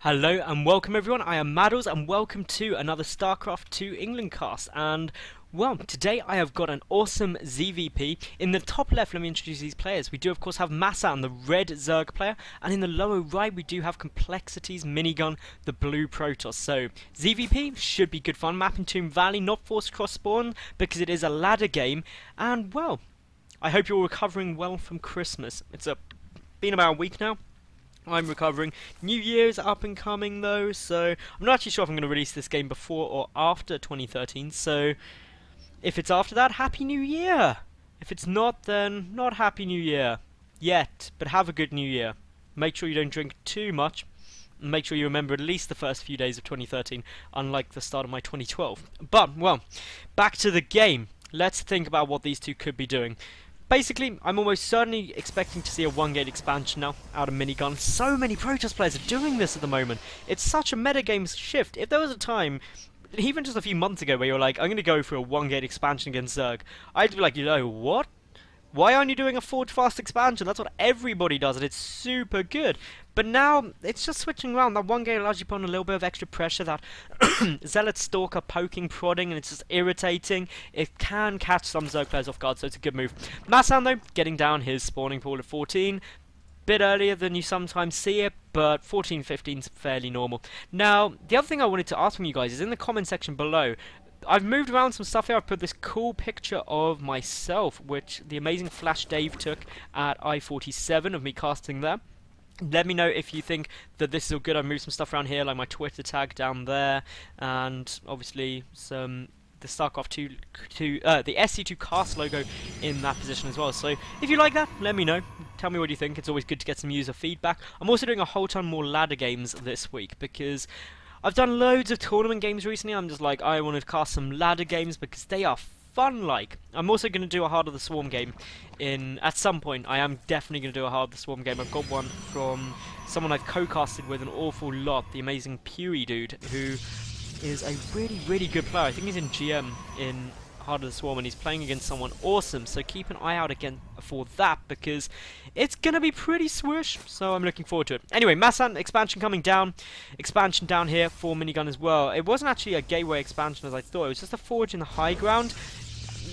Hello and welcome everyone, I am Madals and welcome to another StarCraft 2 England cast. And well, today I have got an awesome ZvP. In the top left, let me introduce these players. We do of course have MaSsan, the red Zerg player, and in the lower right we do have Complexity's Minigun, the blue Protoss. So ZvP should be good fun. Map in Tomb Valley, not forced cross spawn because it is a ladder game. And well, I hope you're recovering well from Christmas. It's been about a week now. I'm recovering. New Year's up and coming though, so I'm not actually sure if I'm going to release this game before or after 2013, so if it's after that, Happy New Year! If it's not, then not Happy New Year. Yet, but have a good New Year. Make sure you don't drink too much, and make sure you remember at least the first few days of 2013, unlike the start of my 2012. But, well, back to the game. Let's think about what these two could be doing. Basically, I'm almost certainly expecting to see a one-gate expansion now out of Minigun. So many Protoss players are doing this at the moment. It's such a metagame shift. If there was a time, even just a few months ago, where you're like, I'm going to go for a one-gate expansion against Zerg, I'd be like, you know what? Why aren't you doing a forward fast expansion? That's what everybody does, and it's super good. But now, it's just switching around. That one gate allows you to put on a little bit of extra pressure, that Zealot Stalker poking, prodding, and it's just irritating. It can catch some Zerg players off guard, so it's a good move. MaSsan, though, getting down his spawning pool at 14. Bit earlier than you sometimes see it, but 14-15 is fairly normal. Now, the other thing I wanted to ask from you guys is in the comment section below. I've moved around some stuff here. I've put this cool picture of myself, which the amazing Flash Dave took at I-47 of me casting there. Let me know if you think that this is all good. I've moved some stuff around here, like my Twitter tag down there, and obviously some the StarCraft 2, the SC2 cast logo in that position as well. So if you like that, let me know. Tell me what you think. It's always good to get some user feedback. I'm also doing a whole ton more ladder games this week because I've done loads of tournament games recently. I'm just like, I want to cast some ladder games because they are fun. Like, I'm also going to do a Heart of the Swarm game at some point. I am definitely going to do a Heart of the Swarm game. I've got one from someone I've co-casted with an awful lot, the amazing Pewee dude, who is a really, really good player. I think he's in GM in Heart of the Swarm, and he's playing against someone awesome, so keep an eye out again for that, because it's gonna be pretty swish, so I'm looking forward to it. Anyway, MaSsan expansion coming down, expansion down here for Minigun as well. It wasn't actually a gateway expansion as I thought, it was just a forge in the high ground.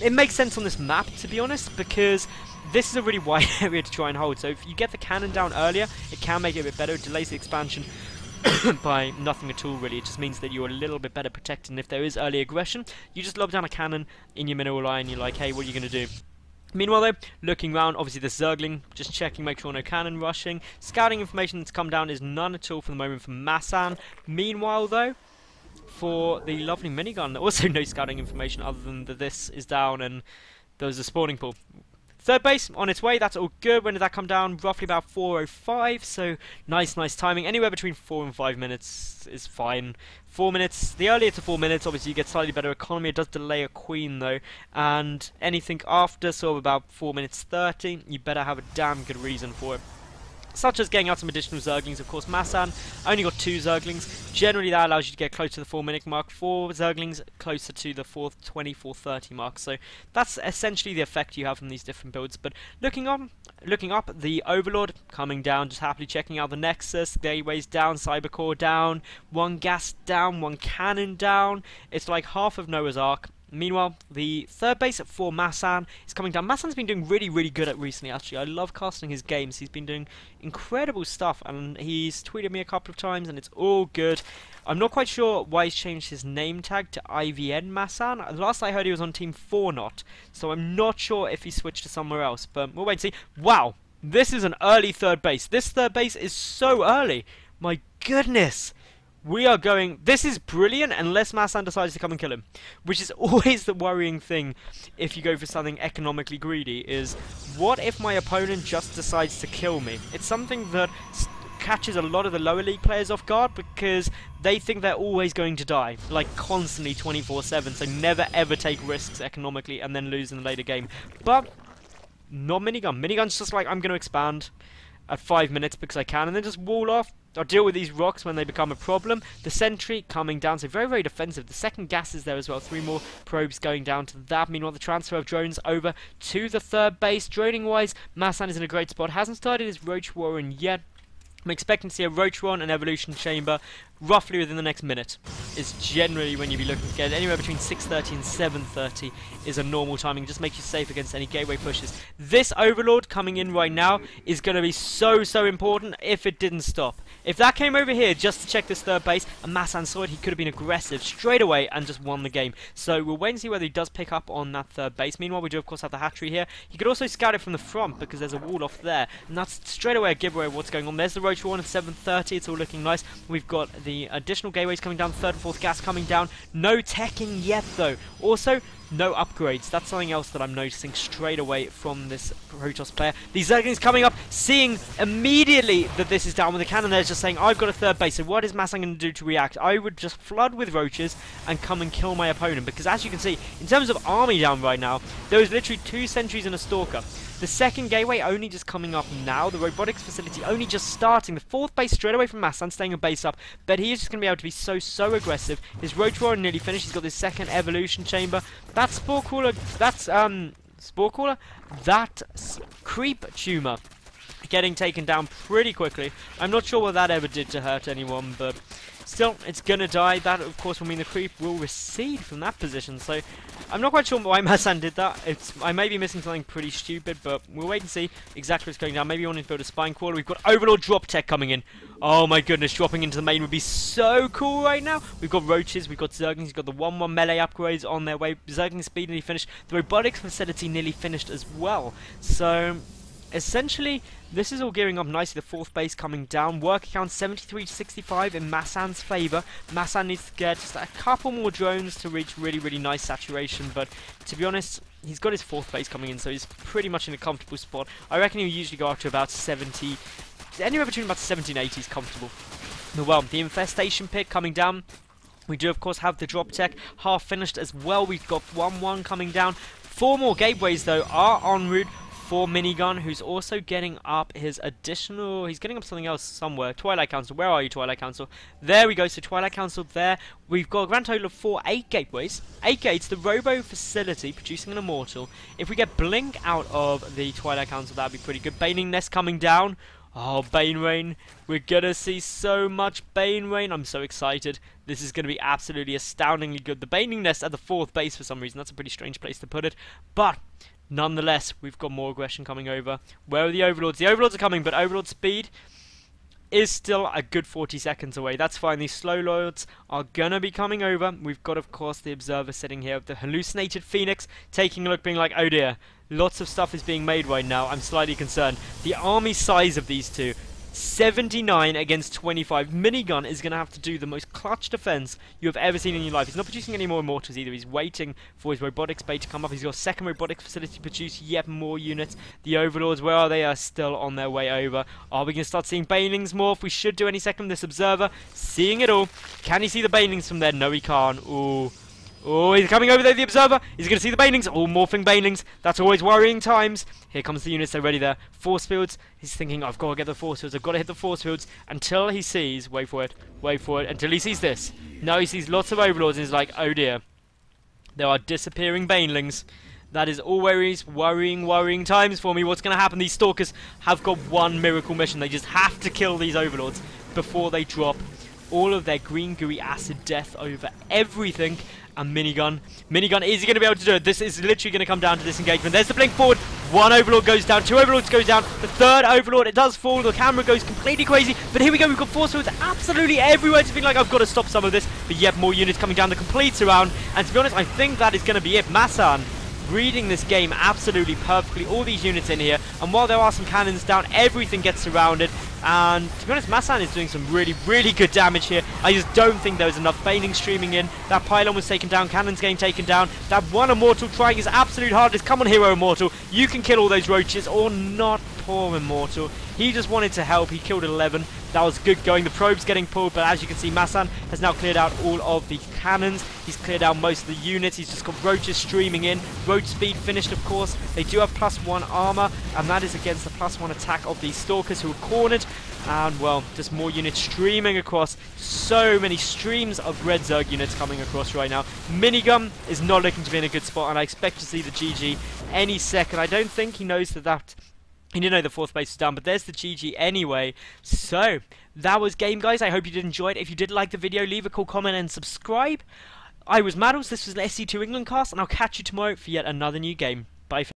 It makes sense on this map, to be honest, because this is a really wide area to try and hold, so if you get the cannon down earlier, it can make it a bit better. It delays the expansion by nothing at all, really. It just means that you're a little bit better protected, and if there is early aggression, you just lob down a cannon in your mineral line, and you're like, hey, what are you going to do? Meanwhile though, looking around, obviously the Zergling, just checking, make sure no cannon rushing. Scouting information that's come down is none at all for the moment from MaSsan. Meanwhile though, for the lovely Minigun, also no scouting information other than that this is down and there's a spawning pool. Third base on its way, that's all good. When did that come down? Roughly about 4:05, so nice timing. Anywhere between 4 and 5 minutes is fine. 4 minutes, the earlier to 4 minutes, obviously you get slightly better economy. It does delay a queen though, and anything after, so about 4 minutes 30, you better have a damn good reason for it. Such as getting out some additional Zerglings. Of course, MaSsan only got 2 Zerglings. Generally, that allows you to get close to the 4-minute mark. 4 Zerglings closer to the 4:20, 4:30 mark. So that's essentially the effect you have from these different builds. But looking up, the Overlord coming down, just happily checking out the Nexus. Gateways down, Cybercore down, 1 gas down, 1 cannon down. It's like half of Noah's Ark. Meanwhile, the third base for MaSsan is coming down. MaSsan's been doing really, really good at recently, actually. I love casting his games. He's been doing incredible stuff, and he's tweeted me a couple of times, and it's all good. I'm not quite sure why he's changed his name tag to IVN MaSsan. Last I heard he was on Team 4 not, so I'm not sure if he switched to somewhere else, but we'll wait and see. Wow, this is an early third base. This third base is so early. My goodness. We are going... This is brilliant unless MaSsan decides to come and kill him. Which is always the worrying thing if you go for something economically greedy, is what if my opponent just decides to kill me? It's something that catches a lot of the lower league players off guard because they think they're always going to die. Like constantly 24/7. So never ever take risks economically and then lose in the later game. But not Minigun. Minigun's just like, I'm going to expand at 5 minutes because I can and then just wall off. I'll deal with these rocks when they become a problem. The sentry coming down, so very, very defensive. The second gas is there as well. 3 more probes going down to that. Meanwhile, the transfer of drones over to the third base. Droning-wise, MaSsan is in a great spot. Hasn't started his Roach Warren yet. I'm expecting to see a Roach-1 and Evolution Chamber roughly within the next minute. Is generally when you'd be looking to get anywhere between 6:30 and 7:30 is a normal timing. Just makes you safe against any gateway pushes. This Overlord coming in right now is going to be so important if it didn't stop. If that came over here just to check this third base and MaSsan saw it, he could have been aggressive straight away and just won the game. So we'll wait and see whether he does pick up on that third base. Meanwhile, we do of course have the hatchery here. He could also scout it from the front because there's a wall off there, and that's straight away a giveaway of what's going on. There's the Roach-1 at 7:30. It's all looking nice. We've got the additional gateways coming down, third and fourth gas coming down. No teching yet though. Also, no upgrades. That's something else that I'm noticing straight away from this Protoss player. These Zerglings coming up, seeing immediately that this is down with the cannon. They're just saying, I've got a third base. So what is MaSsan going to do to react? I would just flood with roaches and come and kill my opponent. Because as you can see, in terms of army down right now, there is literally 2 sentries and a stalker. The second gateway only just coming up now. The robotics facility only just starting. The fourth base straight away from MaSsan, staying a base up. But he is just going to be able to be so aggressive. His Roach Roar nearly finished. He's got this second evolution chamber. That Spore Crawler, that's, Spore Crawler? That's Creep Tumor. Getting taken down pretty quickly. I'm not sure what that ever did to hurt anyone, but still, it's gonna die. That, of course, will mean the creep will recede from that position. So, I'm not quite sure why MaSsan did that. I may be missing something pretty stupid, but we'll wait and see exactly what's going down. Maybe you want to build a spine crawler. We've got Overlord drop tech coming in. Oh my goodness, dropping into the main would be so cool right now. We've got roaches, we've got Zerglings, we've got the 1-1 melee upgrades on their way. Zergling speed nearly finished. The robotics facility nearly finished as well. So, essentially, this is all gearing up nicely. The fourth base coming down. Work count 73-65 in MaSsan's favour. MaSsan needs to get just a couple more drones to reach really nice saturation. But to be honest, he's got his fourth base coming in, so he's pretty much in a comfortable spot. I reckon he'll usually go up to about 70, anywhere between about 70 and 80 is comfortable. Well, the infestation pit coming down. We do, of course, have the drop tech half finished as well. We've got 1-1 coming down. 4 more gateways, though, are en route for Minigun, who's also getting up his additional... He's getting up something else somewhere. Twilight Council. Where are you, Twilight Council? There we go. So Twilight Council there. We've got a grand total of 8 gateways. 8 gates. The Robo facility producing an Immortal. If we get Blink out of the Twilight Council, that'd be pretty good. Baning Nest coming down. Oh, Bane Rain. We're gonna see so much Bane Rain. I'm so excited. This is gonna be absolutely astoundingly good. The Baning Nest at the 4th base for some reason. That's a pretty strange place to put it. But nonetheless, we've got more aggression coming over. Where are the Overlords? The Overlords are coming, but Overlord speed is still a good 40 seconds away. That's fine. These slow lords are gonna be coming over. We've got, of course, the Observer sitting here, the hallucinated Phoenix, taking a look, being like, oh dear, lots of stuff is being made right now. I'm slightly concerned. The army size of these two, 79 against 25. Minigun is going to have to do the most clutch defense you have ever seen in your life. He's not producing any more Immortals either. He's waiting for his robotics bay to come up. He's got a second robotics facility to produce yet more units. The Overlords, where are they? Are still on their way over. Are we going to start seeing Banelings morph? We should do any second. This Observer, seeing it all. Can he see the Banelings from there? No, he can't. Ooh. Oh, he's coming over there, the Observer. He's going to see the Banelings. Oh, morphing Banelings. That's always worrying times. Here comes the units. They're ready there. Force fields. He's thinking, I've got to get the force fields. I've got to hit the force fields until he sees, wait for it, until he sees this. Now he sees lots of Overlords and he's like, oh dear. There are disappearing Banelings. That is always worrying times for me. What's going to happen? These Stalkers have got one miracle mission. They just have to kill these Overlords before they drop all of their green gooey acid death over everything. And Minigun, is he going to be able to do it? This is literally going to come down to this engagement. There's the blink forward. 1 Overlord goes down. 2 Overlords goes down. The 3rd Overlord, it does fall. The camera goes completely crazy. But here we go. We've got force fields absolutely everywhere. Just being like, I've got to stop some of this. But yet more units coming down the complete surround. And to be honest, I think that is going to be it. MaSsan reading this game absolutely perfectly. All these units in here. And while there are some cannons down, everything gets surrounded. And to be honest, MaSsan is doing some really good damage here. I just don't think there was enough Baning streaming in. That pylon was taken down, cannons getting taken down. That one Immortal trying his absolute hardest. Come on, Hero Immortal. You can kill all those roaches, or not. Poor Immortal. He just wanted to help. He killed 11. That was good going. The probe's getting pulled, but as you can see, MaSsan has now cleared out all of the cannons. He's cleared out most of the units. He's just got roaches streaming in. Roach speed finished, of course. They do have +1 armor, and that is against the +1 attack of these Stalkers who are cornered. And, well, just more units streaming across. So many streams of Red Zerg units coming across right now. Minigun is not looking to be in a good spot, and I expect to see the GG any second. I don't think he knows that You didn't know the 4th place was down, but there's the GG anyway. So, that was game, guys. I hope you did enjoy it. If you did like the video, leave a cool comment and subscribe. I was Madals, this was an SC2 England cast, and I'll catch you tomorrow for yet another new game. Bye.